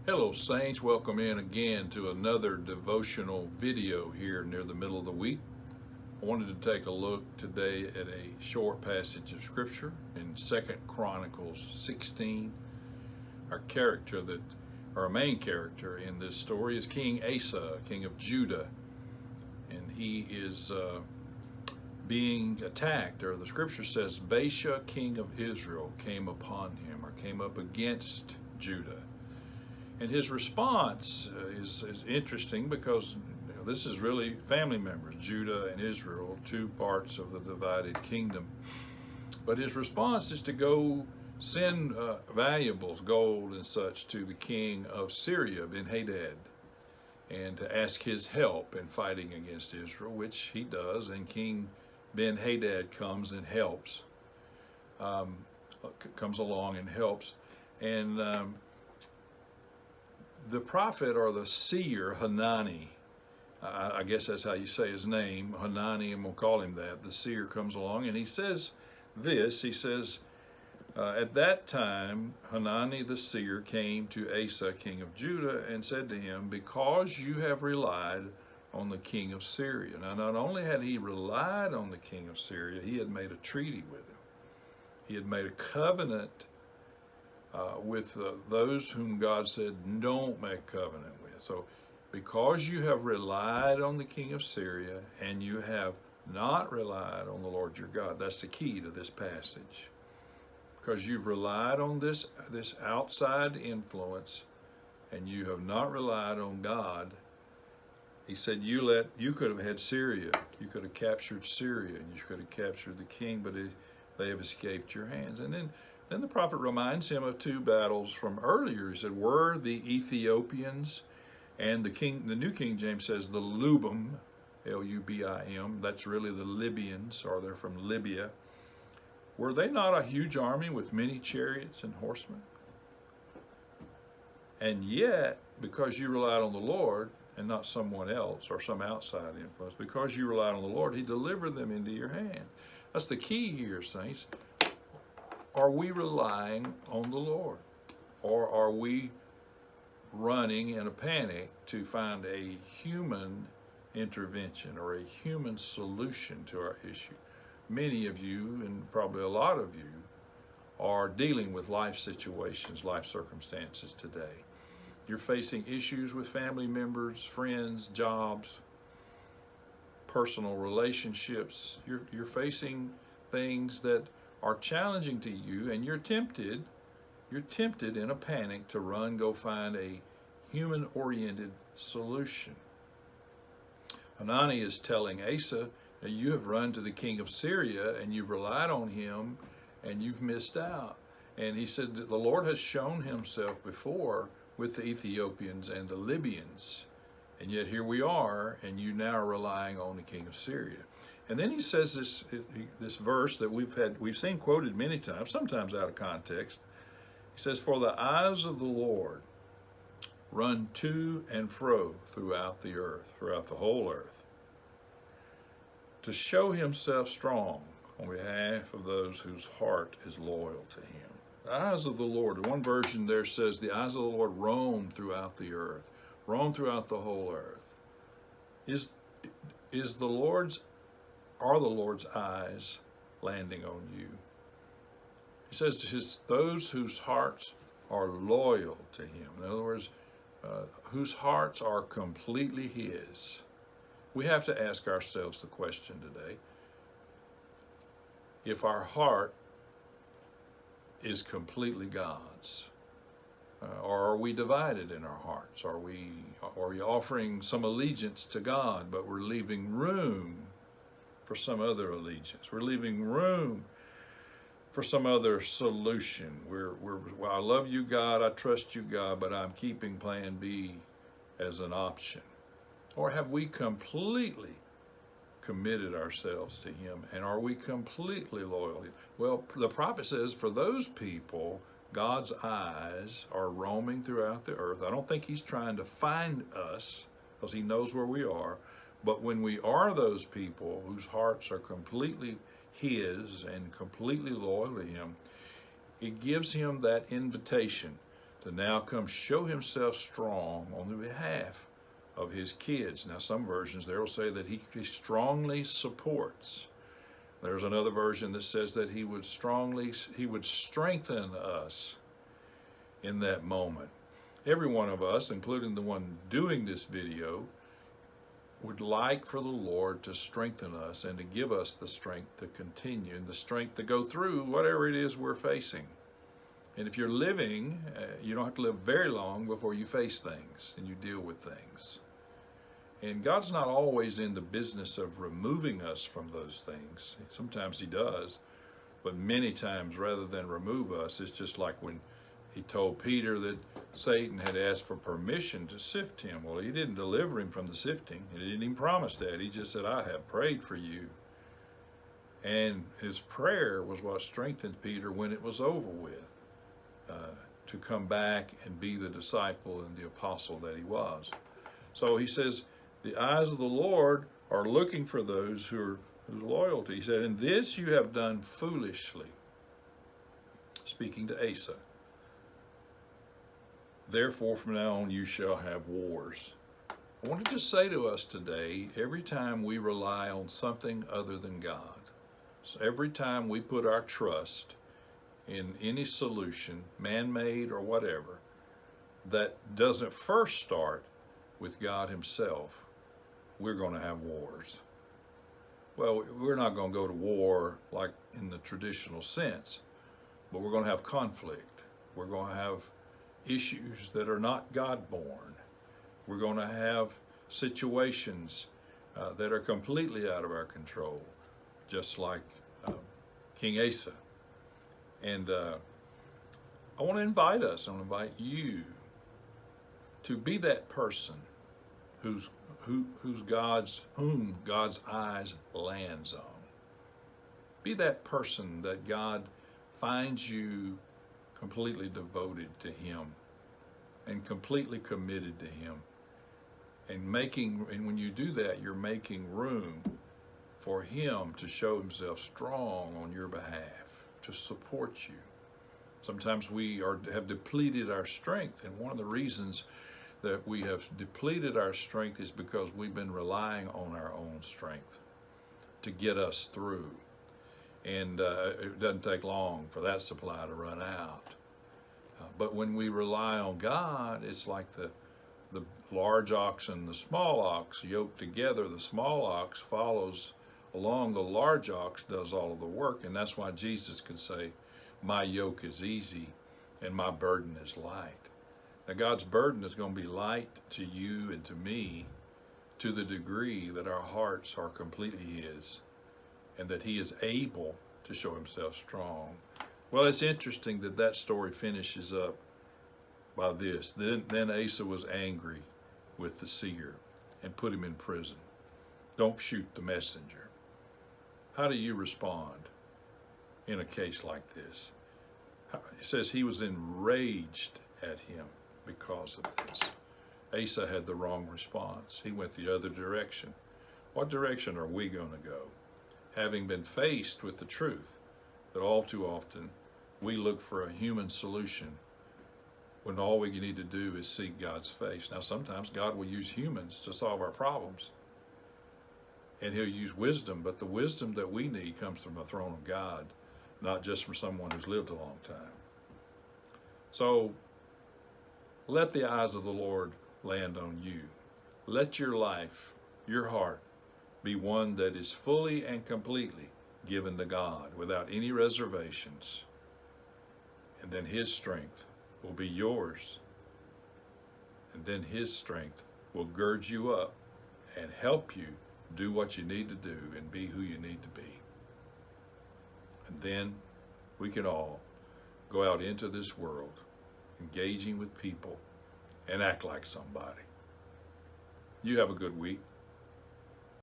Hello Saints, welcome in again to another devotional video here near the middle of the week. I wanted to take a look today at a short passage of scripture in 2 Chronicles 16. Our main character in this story is King Asa, king of Judah, and he is being attacked, or the scripture says Baasha, king of Israel, came upon him or came up against Judah. And his response is interesting because this is really family members, Judah and Israel, two parts of the divided kingdom. But his response is to go send valuables, gold and such, to the king of Syria, Ben-Hadad, and to ask his help in fighting against Israel, which he does, and King Ben-Hadad comes and helps, comes along and helps. And the prophet or the seer Hanani, I guess that's how you say his name, Hanani, and we'll call him that. The seer comes along and he says this. He says, at that time, Hanani the seer came to Asa, king of Judah, and said to him, because you have relied on the king of Syria. Now, not only had he relied on the king of Syria, he had made a treaty with him. He had made a covenant with those whom God said don't make covenant with. So because you have relied on the king of Syria and you have not relied on the Lord your God, that's the key to this passage. Because you've relied on this outside influence and you have not relied on God, he said you could have had Syria, you could have captured Syria, and you could have captured the king, but they have escaped your hands. And then the prophet reminds him of two battles from earlier. He said, were the Ethiopians and the New King James says the Lubim, L-U-B-I-M, that's really the Libyans, or they're from Libya. Were they not a huge army with many chariots and horsemen? And yet, because you relied on the Lord and not someone else or some outside influence, because you relied on the Lord, he delivered them into your hand. That's the key here, saints. Are we relying on the Lord? Or are we running in a panic to find a human intervention or a human solution to our issue? Many of you, and probably a lot of you, are dealing with life situations, life circumstances today. You're facing issues with family members, friends, jobs, personal relationships. You're facing things that are challenging to you, and you're tempted in a panic to go find a human-oriented solution. Hanani is telling Asa that you have run to the king of Syria and you've relied on him and you've missed out. And he said that the Lord has shown himself before with the Ethiopians and the Libyans, and yet here we are, and you now are relying on the king of Syria. And then he says this verse that we've seen quoted many times, sometimes out of context. He says, for the eyes of the Lord run to and fro throughout the earth, throughout the whole earth, to show himself strong on behalf of those whose heart is loyal to him. The eyes of the Lord, one version there says, the eyes of the Lord roam throughout the earth, roam throughout the whole earth. Are the Lord's eyes landing on you? He says those whose hearts are loyal to him. In other words, whose hearts are completely his. We have to ask ourselves the question today, if our heart is completely God's, or are we divided in our hearts? Are we offering some allegiance to God, but we're leaving room for some other allegiance? We're leaving room for some other solution. Well, I love you, God, I trust you, God, but I'm keeping plan B as an option. Or have we completely committed ourselves to him, and are we completely loyal? Well, the prophet says for those people, God's eyes are roaming throughout the earth. I don't think he's trying to find us, because he knows where we are. But when we are those people whose hearts are completely his and completely loyal to him, it gives him that invitation to now come show himself strong on the behalf of his kids. Now, some versions there will say that he strongly supports. There's another version that says that he would strengthen us in that moment. Every one of us, including the one doing this video, would like for the Lord to strengthen us and to give us the strength to continue and the strength to go through whatever it is we're facing. And if you're living, you don't have to live very long before you face things and you deal with things. And God's not always in the business of removing us from those things. Sometimes he does, but many times rather than remove us, it's just like when he told Peter that Satan had asked for permission to sift him. Well, he didn't deliver him from the sifting. He didn't even promise that. He just said, I have prayed for you. And his prayer was what strengthened Peter when it was over with, to come back and be the disciple and the apostle that he was. So he says, the eyes of the Lord are looking for those whose loyalty. He said, in this you have done foolishly. Speaking to Asa. Therefore, from now on, you shall have wars. I want to just say to us today, every time we rely on something other than God, so every time we put our trust in any solution, man-made or whatever, that doesn't first start with God himself, we're going to have wars. Well, we're not going to go to war like in the traditional sense, but we're going to have conflict. We're going to have issues that are not God-born. We're going to have situations that are completely out of our control, just like King Asa. And I want to invite us, I want to invite you to be that person whom God's eyes lands on. Be that person that God finds you completely devoted to him and completely committed to him. And when you do that, you're making room for him to show himself strong on your behalf, to support you. Sometimes we have depleted our strength, and one of the reasons that we have depleted our strength is because we've been relying on our own strength to get us through. And it doesn't take long for that supply to run out. But when we rely on God, it's like the large ox and the small ox yoked together. The small ox follows along, the large ox does all of the work. And that's why Jesus could say, my yoke is easy and my burden is light. Now, God's burden is going to be light to you and to me to the degree that our hearts are completely his and that he is able to show himself strong. Well, it's interesting that story finishes up by this. Then Asa was angry with the seer and put him in prison. Don't shoot the messenger. How do you respond in a case like this? It says he was enraged at him because of this. Asa had the wrong response. He went the other direction. What direction are we going to go? Having been faced with the truth that all too often we look for a human solution when all we need to do is seek God's face. Now, sometimes God will use humans to solve our problems, and he'll use wisdom, but the wisdom that we need comes from the throne of God, not just from someone who's lived a long time. So let the eyes of the Lord land on you. Let your life, your heart, be one that is fully and completely given to God without any reservations. And then his strength will be yours. And then his strength will gird you up and help you do what you need to do and be who you need to be. And then we can all go out into this world, engaging with people, and act like somebody. You have a good week.